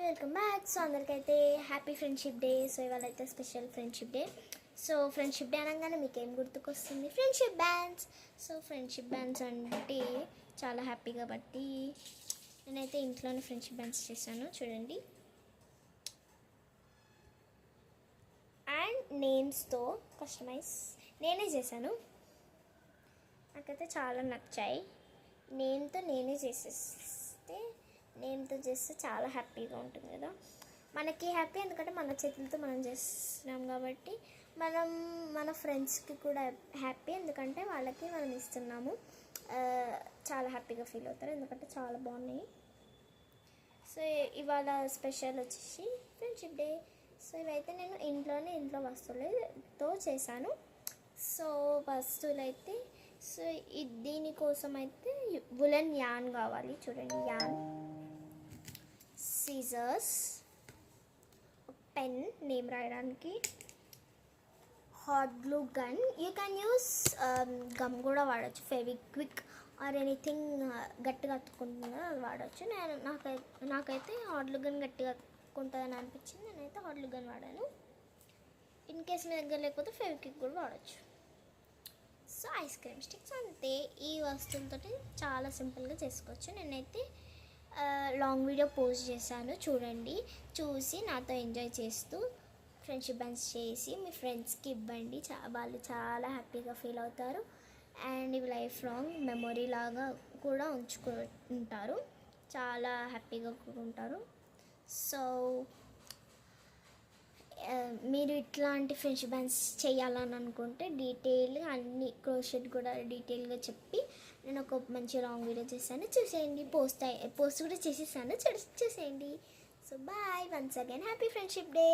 Welcome back. So అందరికైతే happy friendship day. So ఇవాళ అయితే special friendship day. So friendship day అనగానే మీకు ఏం గుర్తుకొస్తుంది? Friendship bands. So friendship bands అంటే చాలా హ్యాపీ కాబట్టి నేనైతే ఇంట్లోనే ఫ్రెండ్షిప్ బ్యాండ్స్ చేశాను. చూడండి, అండ్ నేమ్స్తో కస్టమైజ్ నేనే చేశాను. నాకైతే చాలా నచ్చాయి. నేనే చేస్తే చాలా హ్యాపీగా ఉంటుంది కదా. మనకి హ్యాపీ ఎందుకంటే మన చేతులతో మనం చేస్తున్నాం కాబట్టి. మన ఫ్రెండ్స్కి కూడా హ్యాపీ ఎందుకంటే వాళ్ళకి మనం ఇస్తున్నాము. చాలా హ్యాపీగా ఫీల్ అవుతారు ఎందుకంటే చాలా బాగున్నాయి. సో ఇవాళ స్పెషల్ వచ్చేసి ఫ్రెండ్షిప్ డే. సో ఇవైతే నేను ఇంట్లో వస్తువులతో చేశాను. సో వస్తువులు అయితే సో దీనికోసం అయితే వులెన్ యాన్ కావాలి. చూడండి, యాన్, సీజర్స్, పెన్ నేమ్ రాయడానికి, hot glue gun. You can use gum కూడా వాడచ్చు, ఫెవిక్విక్ ఆర్ ఎనీథింగ్ గట్టిగా అతుక్కుంటుందో అది వాడచ్చు. నాకైతే హాట్ గ్లూ గన్ గట్టిగా అతుక్కుంటుందని అనిపించింది. నేనైతే హాట్ గ్లూ గన్ వాడాను. ఇన్ కేస్ మీ దగ్గర లేకపోతే ఫెవిక్విక్ కూడా వాడచ్చు. సో ఐస్ క్రీమ్ స్టిక్స్ అంతే. ఈ వస్తువులతో చాలా సింపుల్గా చేసుకోవచ్చు. నేనైతే లాంగ్ వీడియో పోస్ట్ చేశాను, చూడండి. చూసి నాతో ఎంజాయ్ చేస్తూ ఫ్రెండ్షిప్ బ్యాండ్స్ చేసి మీ ఫ్రెండ్స్కి ఇవ్వండి. వాళ్ళు చాలా హ్యాపీగా ఫీల్ అవుతారు. అండ్ ఇవి లైఫ్ లాంగ్ మెమొరీ లాగా కూడా ఉంచుకుంటారు. చాలా హ్యాపీగా కూడా ఉంటారు. సో మీరు ఇట్లాంటి ఫ్రెండ్షిప్ బ్యాండ్స్ చేయాలని అనుకుంటే డీటెయిల్గా అన్ని క్రోషెట్ కూడా డీటెయిల్గా చెప్పి నేను ఒక మంచి లాంగ్ వీడియో చేశాను, చూసేయండి. పోస్ట్ కూడా చేసేసాను, చూసేయండి. So bye, once again happy friendship day.